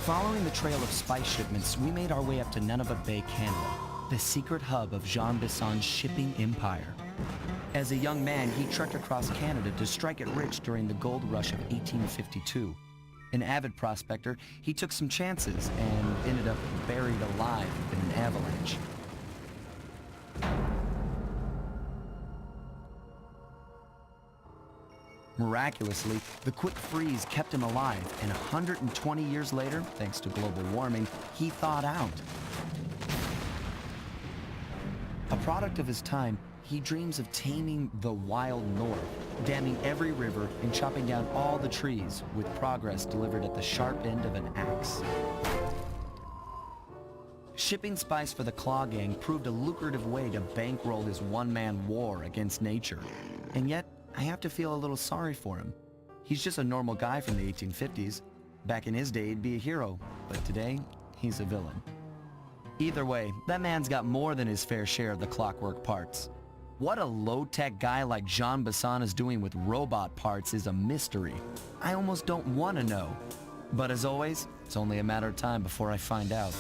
Following the trail of spice shipments, we made our way up to Nunavut Bay, Canada, the secret hub of Jean Bison's shipping empire. As a young man, he trekked across Canada to strike it rich during the gold rush of 1852. An avid prospector, he took some chances and ended up buried alive in an avalanche. Miraculously, the quick freeze kept him alive, and 120 years later, thanks to global warming, he thawed out. A product of his time, he dreams of taming the wild north, damming every river and chopping down all the trees, with progress delivered at the sharp end of an axe. Shipping spice for the Claw Gang proved a lucrative way to bankroll his one-man war against nature. And yet, I have to feel a little sorry for him. He's just a normal guy from the 1850s. Back in his day, he'd be a hero, but today, he's a villain. Either way, that man's got more than his fair share of the clockwork parts. What a low-tech guy like Jean Bison is doing with robot parts is a mystery. I almost don't want to know. But as always, it's only a matter of time before I find out.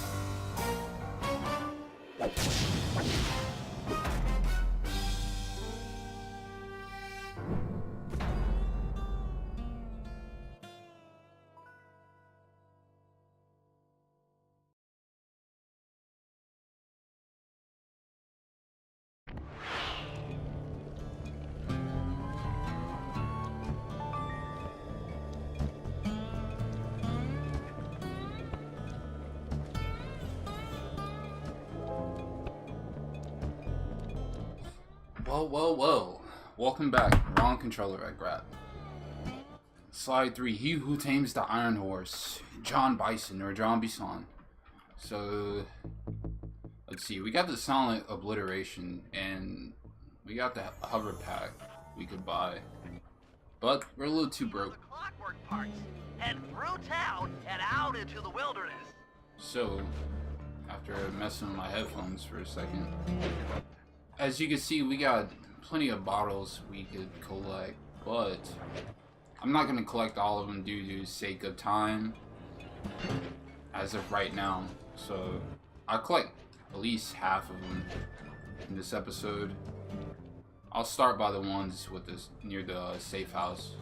Whoa. Welcome back. Wrong controller I grabbed. Slide 3. He Who Tames the Iron Horse. John Bison, or John Bison. So, let's see. We got the Silent Obliteration, and we got the hover pack we could buy. But we're a little too broke. Clockwork parts. Head through town and out into the wilderness. So, after messing with my headphones for a second, as you can see, we got plenty of bottles we could collect, but I'm not going to collect all of them due to sake of time as of right now. So I'll collect at least half of them in this episode. I'll start by the ones with this near the safe house.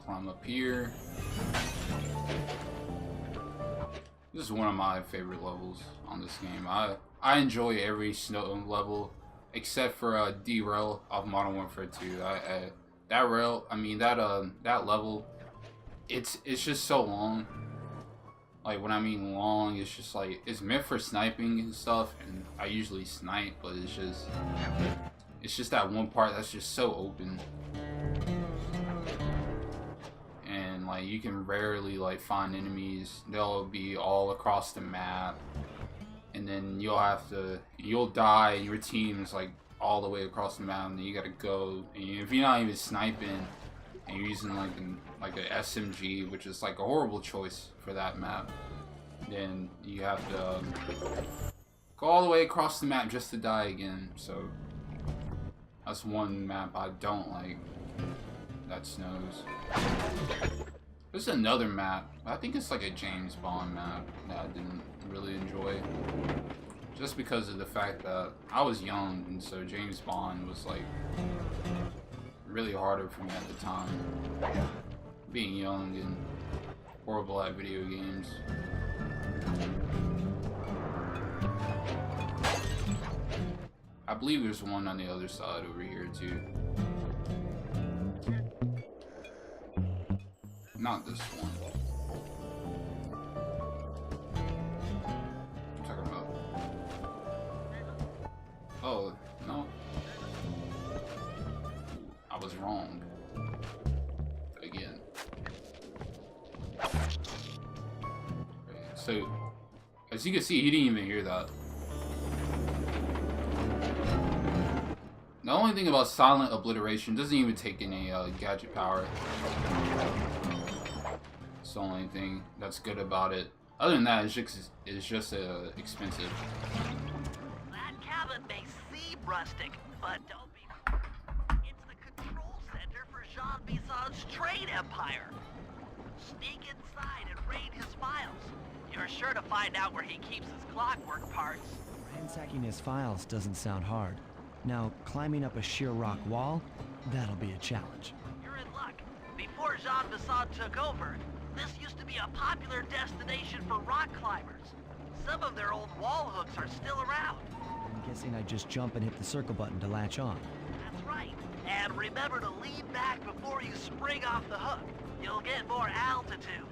Climb up here. This is one of my favorite levels on this game. I enjoy every snow level except for derail of Modern Warfare 2. That level, it's just so long. Like, when I mean long, it's just like it's meant for sniping and stuff, and I usually snipe, but it's just that one part that's just so open. Like, you can rarely like find enemies. They'll be all across the map, and then you'll die and your team's like all the way across the map, and then you gotta go, and if you're not even sniping and you're using like a SMG, which is like a horrible choice for that map, then you have to go all the way across the map just to die again. So that's one map I don't like, that snows. There's another map. I think it's like a James Bond map that I didn't really enjoy. Just because of the fact that I was young, and so James Bond was like really harder for me at the time. Being young and horrible at video games. I believe there's one on the other side over here too. Not this one. I'm talking about. Oh, no. I was wrong. Again. Okay, so, as you can see, he didn't even hear that. The only thing about Silent Obliteration, doesn't even take any gadget power. It's the only thing that's good about it. Other than that, it's just expensive. That cabin may seem rustic, but don't be. It's the control center for Jean Bison's trade empire. Sneak inside and raid his files. You're sure to find out where he keeps his clockwork parts. Ransacking his files doesn't sound hard. Now, climbing up a sheer rock wall, that'll be a challenge. You're in luck. Before Jean Bison took over, this used to be a popular destination for rock climbers. Some of their old wall hooks are still around. I'm guessing I just jump and hit the circle button to latch on. That's right. And remember to lean back before you spring off the hook. You'll get more altitude.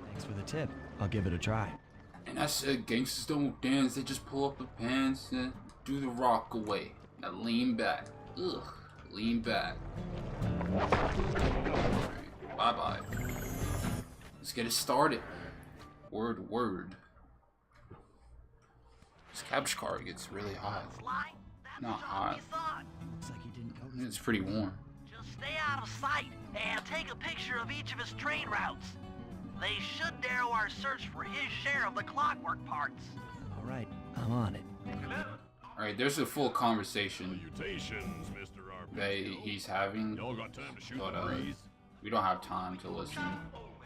Thanks for the tip. I'll give it a try. And I said gangsters don't dance, they just pull up the pants and do the rock away. Now lean back. Ugh. Lean back. Alright, bye-bye. Let's get it started. Word, word. This capture card gets really hot. Slide? That's Not Jean hot. Bison. Looks like he didn't notice. It's pretty warm. Just stay out of sight and take a picture of each of his trade routes. They should narrow our search for his share of the clockwork parts. All right, I'm on it. Alright, there's a full conversation Salutations, Mr. RP. that he's having, Y'all got time to shoot but the breeze? we don't have time to listen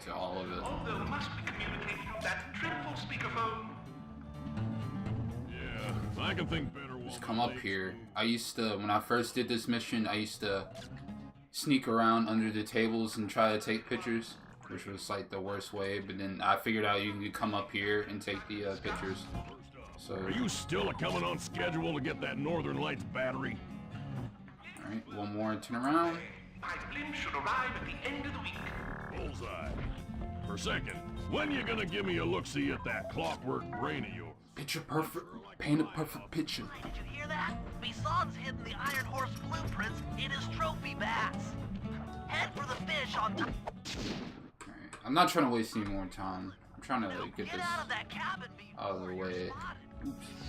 to all of it. Although must be communicated from that dreadful speakerphone. Yeah, I can think better. Just come up here. I used to, when I first did this mission, I used to sneak around under the tables and try to take pictures, which was like the worst way, but then I figured out you can come up here and take the pictures. So, Are you still coming on schedule to get that Northern Lights battery? alright, one more and turn around. My blimp should arrive at the end of the week. Bullseye. For a second, when you gonna give me a look-see at that clockwork brain of yours? Picture perfect, paint a perfect picture. Did you hear that? Bison's hidden the Iron Horse blueprints in his trophy bass. Head for the fish on top. Alright, I'm not trying to waste any more time. I'm trying to get Get this out of that cabin before out of the way.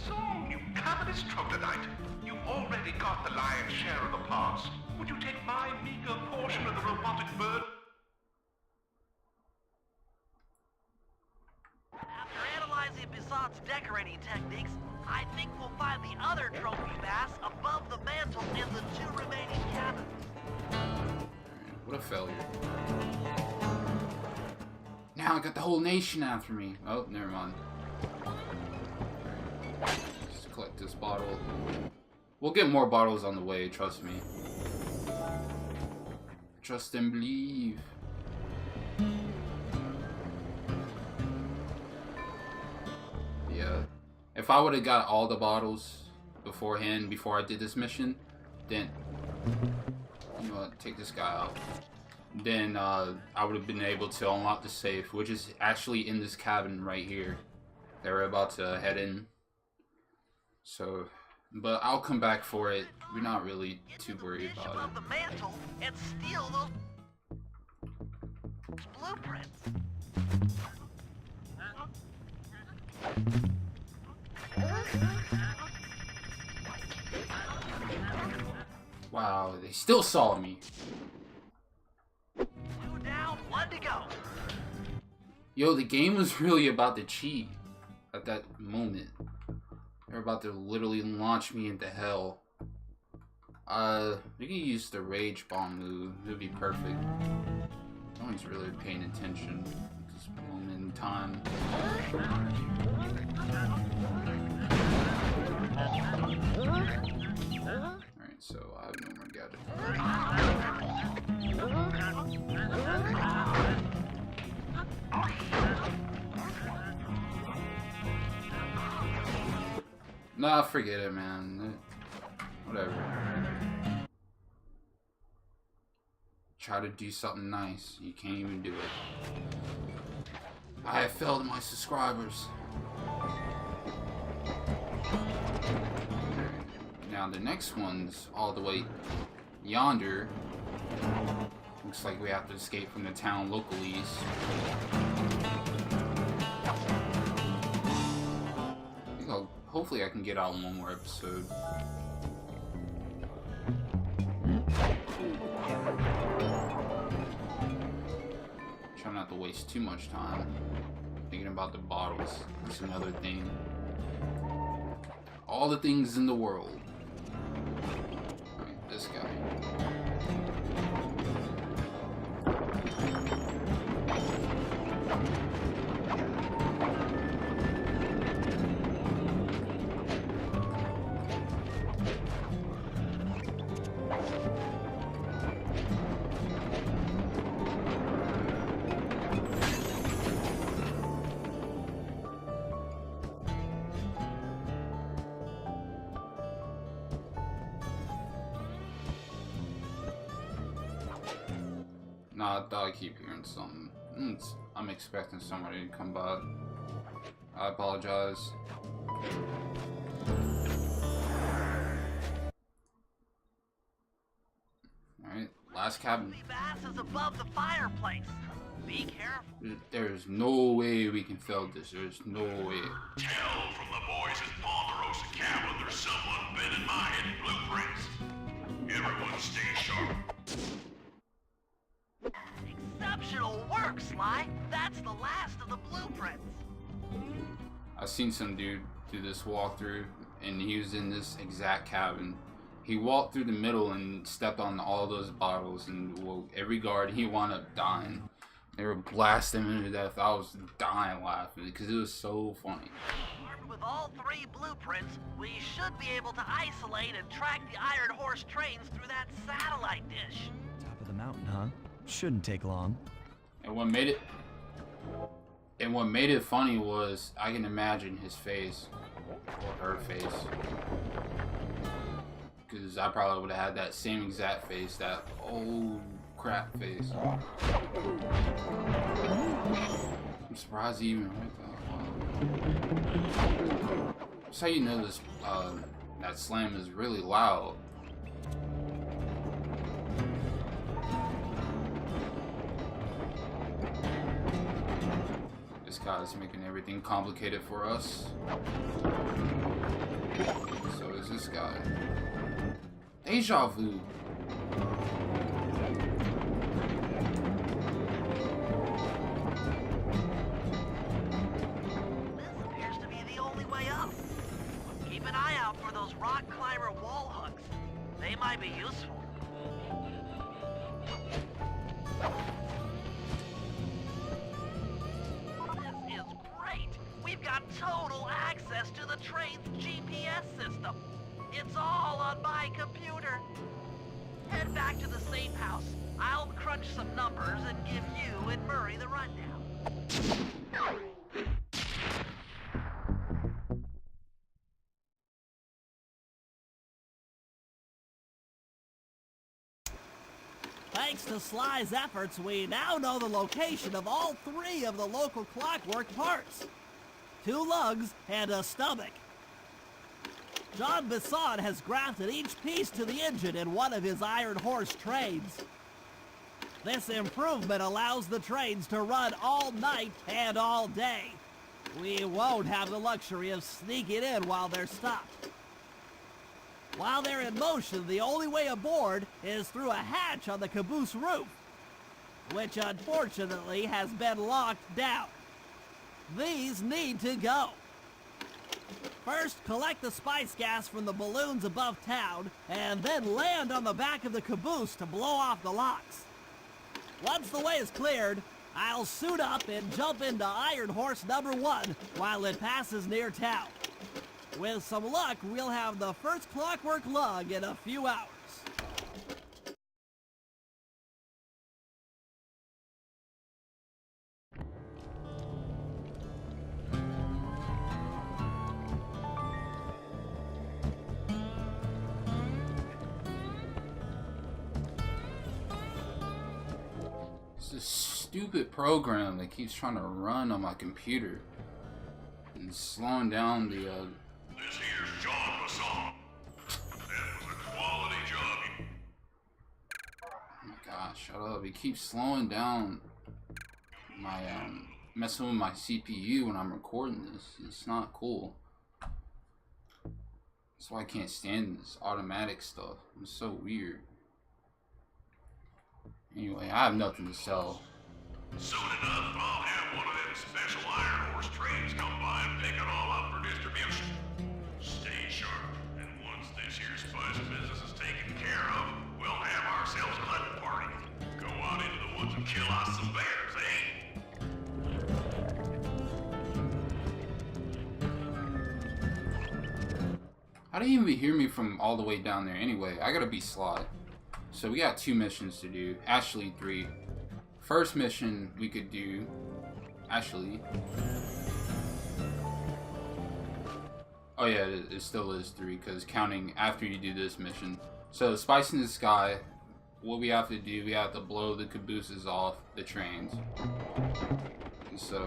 So, you cavernous troglodyte, you've already got the lion's share of the parts. Would you take my meager portion of the robotic bird? After analyzing Bison's decorating techniques, I think we'll find the other trophy bass above the mantle in the two remaining cabins. Alright, what a failure. Now I got the whole nation after me. Oh, never mind. Just collect this bottle. We'll get more bottles on the way, trust me. Trust and believe. Yeah. If I would have got all the bottles beforehand, before I did this mission, then, you know what, take this guy out. Then I would have been able to unlock the safe, which is actually in this cabin right here that we're about to head in. So, but I'll come back for it. We're not really too worried Fish about above it. the mantle and steal those blueprints. Wow, they still saw me. 2 down, 1 to go. Yo, the game was really about to cheat at that moment. They're about to literally launch me into hell. We can use the rage bomb move. It would be perfect. No one's really paying attention at this moment in time. Alright, so I have no more gadget. Nah, forget it, man. Whatever. Try to do something nice. You can't even do it. I have failed my subscribers. Now the next one's all the way yonder. Looks like we have to escape from the town localies. Hopefully I can get out in one more episode. Try not to waste too much time thinking about the bottles. That's another thing. All the things in the world. Alright, this guy. Nah, I thought I keep hearing something. I'm expecting somebody to come by. I apologize. Alright, last cabin. The bass is above the fireplace. Be careful. There's no way we can fail this. There's no way. Tell from the boys at Ponderosa Cabin there's someone been in my hidden blueprints. Everyone stay sharp. Exceptional work, Sly. That's the last of the blueprints. I seen some dude do this walkthrough, and he was in this exact cabin. He walked through the middle and stepped on all those bottles, and well, every guard, he wound up dying. They were blasting him to death. I was dying laughing because it was so funny. Armed with all 3 blueprints, we should be able to isolate and track the Iron Horse trains through that satellite dish. Top of the mountain, huh? Shouldn't take long. And what made it funny was I can imagine his face or her face, because I probably would have had that same exact face, that old crap face. I'm surprised he even heard that. That's how you know this that slam is really loud. This guy's making everything complicated for us. So is this guy. Deja vu. This appears to be the only way up. Keep an eye out for those rock climber wall hooks. They might be useful. This is great. We've got total access to the train's GPS system. It's all on my computer. Head back to the safe house. I'll crunch some numbers and give you and Murray the rundown. Thanks to Sly's efforts, we now know the location of all 3 of the local clockwork parts. 2 lugs and a stomach. John Bison has grafted each piece to the engine in one of his Iron Horse trains. This improvement allows the trains to run all night and all day. We won't have the luxury of sneaking in while they're stopped. While they're in motion, the only way aboard is through a hatch on the caboose roof, which unfortunately has been locked down. These need to go. First, collect the spice gas from the balloons above town, and then land on the back of the caboose to blow off the locks. Once the way is cleared, I'll suit up and jump into Iron Horse number 1 while it passes near town. With some luck, we'll have the first clockwork lug in a few hours. It's this stupid program that keeps trying to run on my computer and slowing down the This here's John Bison. That was a quality job. oh my gosh, shut up. It keeps slowing down my messing with my CPU when I'm recording this. It's not cool. That's why I can't stand this automatic stuff. It's so weird. Anyway, I have nothing to sell. Soon enough, I'll have one of them special Iron Horse trains come by and pick it all up for distribution. Stay sharp, and once this here spice business is taken care of, we'll have ourselves a hunting party. Go out into the woods and kill us some bears, eh? How do you even hear me from all the way down there? Anyway, I gotta be sly. So we got 2 missions to do. Actually, 3. First mission we could do... Actually... Oh yeah, it still is 3, because counting after you do this mission. So, Spice in the Sky, what we have to do, we have to blow the cabooses off the trains. And so...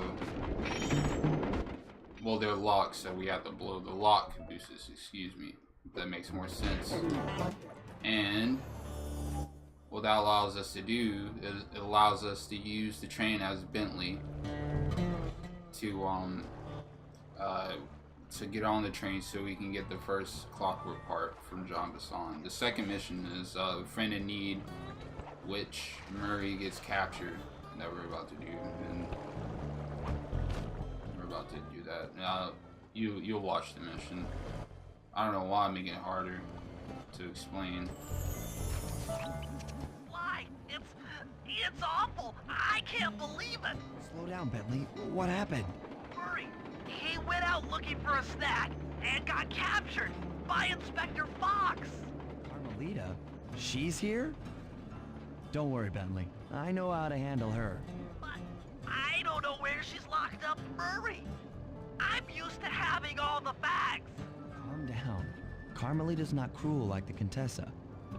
Well, they're locked, so we have to blow the locked cabooses, excuse me. If that makes more sense. And... what that allows us to do is it allows us to use the train as Bentley to get on the train so we can get the first clockwork part from John Bison. The second mission is Friend in Need, which Murray gets captured that we're about to do, and we're about to do that. Now you'll watch the mission. I don't know why I'm making it harder to explain. Why? It's awful. I can't believe it. Slow down, Bentley. What happened? Murray, he went out looking for a snack and got captured by Inspector Fox. Carmelita? She's here? Don't worry, Bentley. I know how to handle her. But I don't know where she's locked up, Murray. I'm used to having all the facts. Calm down. Carmelita's not cruel like the Contessa.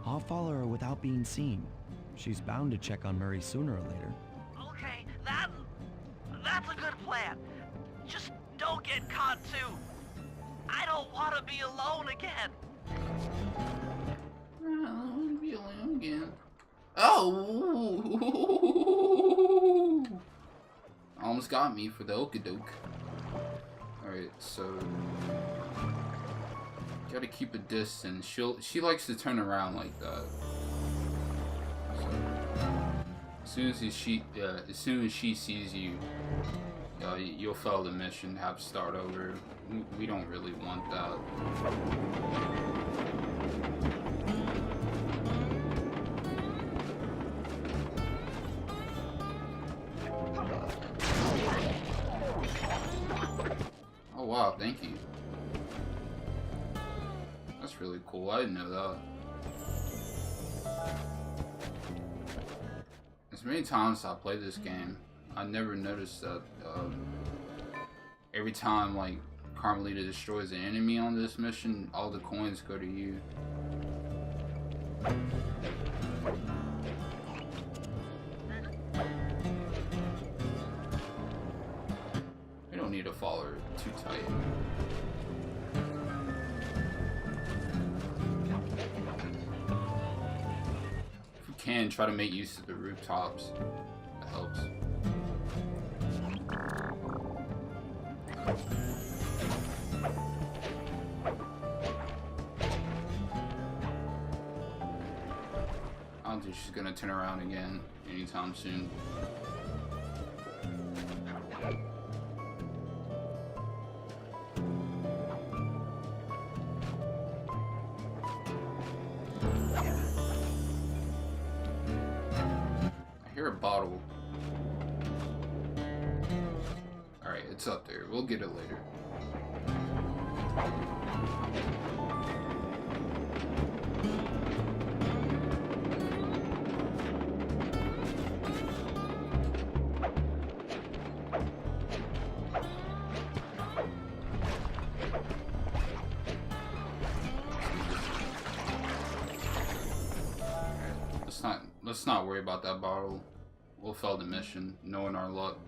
I'll follow her without being seen. She's bound to check on Murray sooner or later. Okay, that's a good plan. Just don't get caught too. I don't want to be alone again. I don't want to be alone again. Oh! Almost got me for the okadoke. Alright, so... gotta keep a distance. She likes to turn around like that. So, as soon as she sees you, you'll fail the mission, have to start over. We don't really want that. Oh wow, thank you. That's really cool. I didn't know that. As many times I play this game, I never noticed that every time like Carmelita destroys an enemy on this mission, all the coins go to you. We don't need to follow her too tight. If we can, try to make use of the rooftops. That helps. I don't think she's gonna turn around again anytime soon. I hear a bottle. Alright, it's up there. We'll get it later. Let's not worry about that bottle. We'll fail the mission, knowing our luck.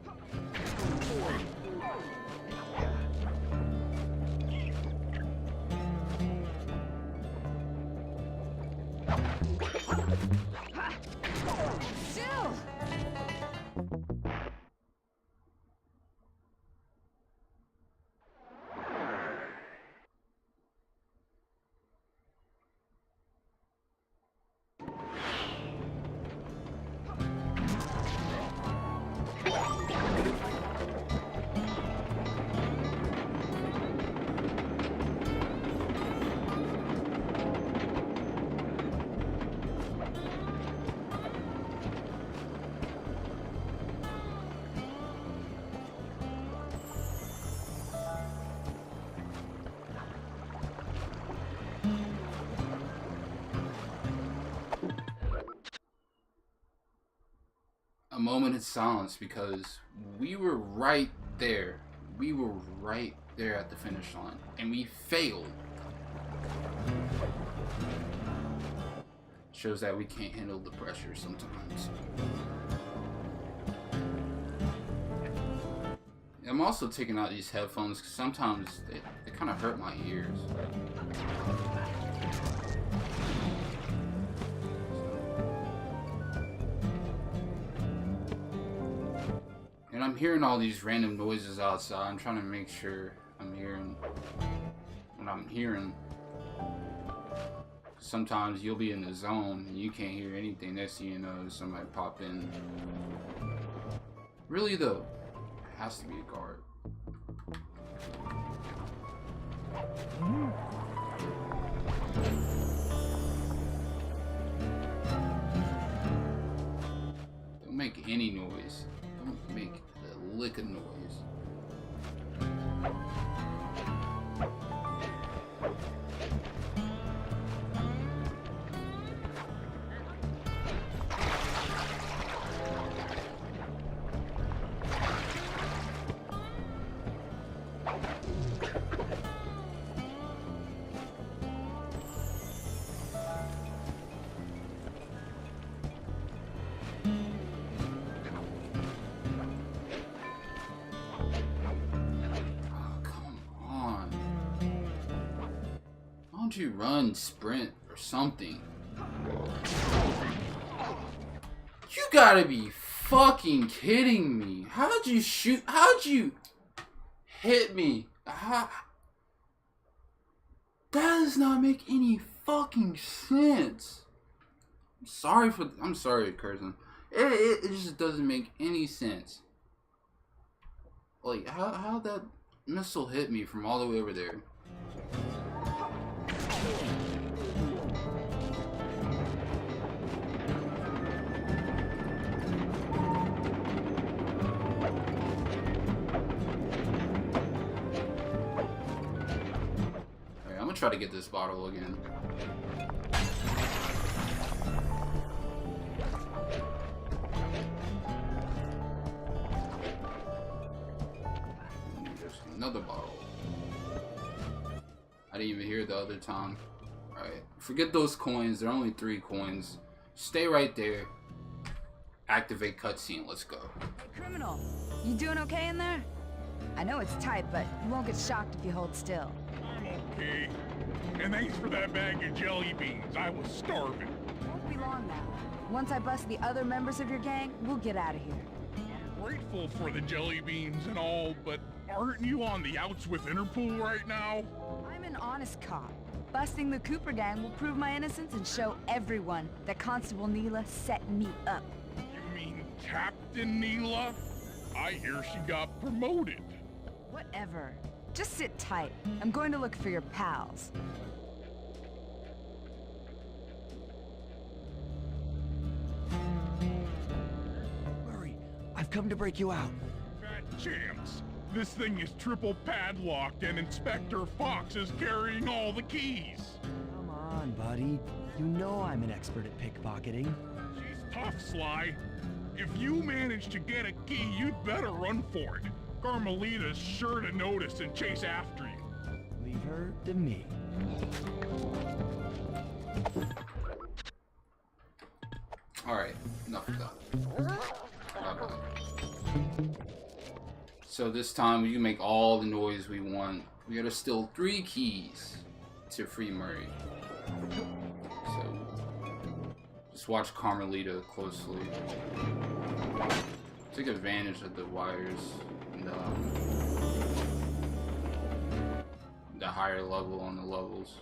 moment of silence because we were right there. We were right there at the finish line, and we failed. Shows that we can't handle the pressure sometimes. I'm also taking out these headphones because sometimes they kind of hurt my ears. And I'm hearing all these random noises outside. I'm trying to make sure I'm hearing what I'm hearing. Sometimes you'll be in the zone and you can't hear anything. Next thing you know, somebody pop in. Really though, it has to be a guard. Don't make any noise. Don't make a lick of noise. You run, sprint, or something. You gotta be fucking kidding me. How'd you shoot? How'd you hit me? That does not make any fucking sense. I'm sorry, cursing. It just doesn't make any sense. Like, how that missile hit me from all the way over there? Try to get this bottle again. There's another bottle. I didn't even hear it the other time. Alright, forget those coins. There are only 3 coins. Stay right there. Activate cutscene. Let's go. Hey, criminal, you doing okay in there? I know it's tight, but you won't get shocked if you hold still. I'm okay. And thanks for that bag of jelly beans. I was starving. Won't be long now. Once I bust the other members of your gang, we'll get out of here. I'm grateful for the jelly beans and all, but aren't you on the outs with Interpol right now? I'm an honest cop. Busting the Cooper gang will prove my innocence and show everyone that Constable Neela set me up. You mean Captain Neela? I hear she got promoted. Whatever. Just sit tight. I'm going to look for your pals. Murray, I've come to break you out. Bad chance. This thing is triple padlocked and Inspector Fox is carrying all the keys. Come on, buddy. You know I'm an expert at pickpocketing. She's tough, Sly. If you manage to get a key, you'd better run for it. Carmelita's sure to notice and chase after you. Leave her to me. Alright, enough of that. So this time we can make all the noise we want. We gotta steal 3 keys to free Murray. So just watch Carmelita closely. Take advantage of the wires and the higher level on the levels.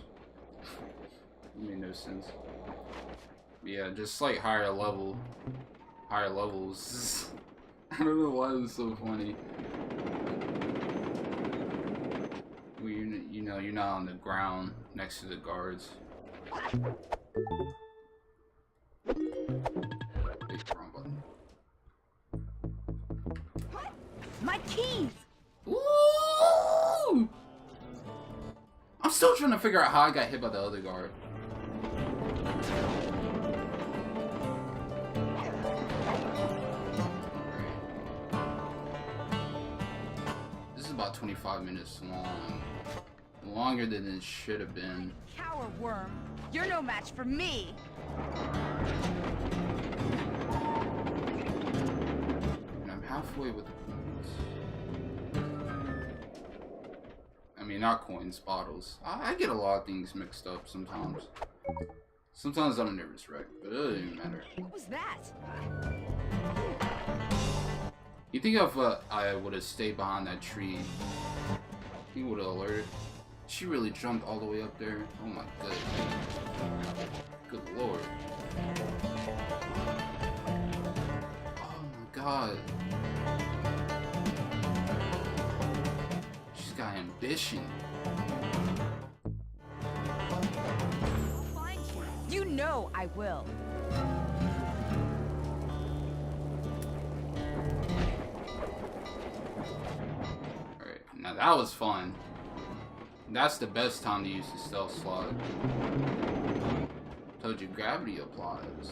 It made no sense. Yeah, just like higher levels. I don't know why it was so funny. You know, you're not on the ground next to the guards. Wrong button. My keys! Ooh! I'm still trying to figure out how I got hit by the other guard. is about 25 minutes long. Longer than it should have been. Cower worm, you're no match for me. And I'm halfway with the coins. I mean, not coins, bottles. I get a lot of things mixed up sometimes. Sometimes I'm a nervous wreck, but it doesn't even matter. What was that? You think if I would have stayed behind that tree, he would have alerted? She really jumped all the way up there. Oh my god. Good lord. Oh my god. She's got ambition. I'll find you. You know I will. Alright, now that was fun. That's the best time to use the stealth slot. Told you gravity applies.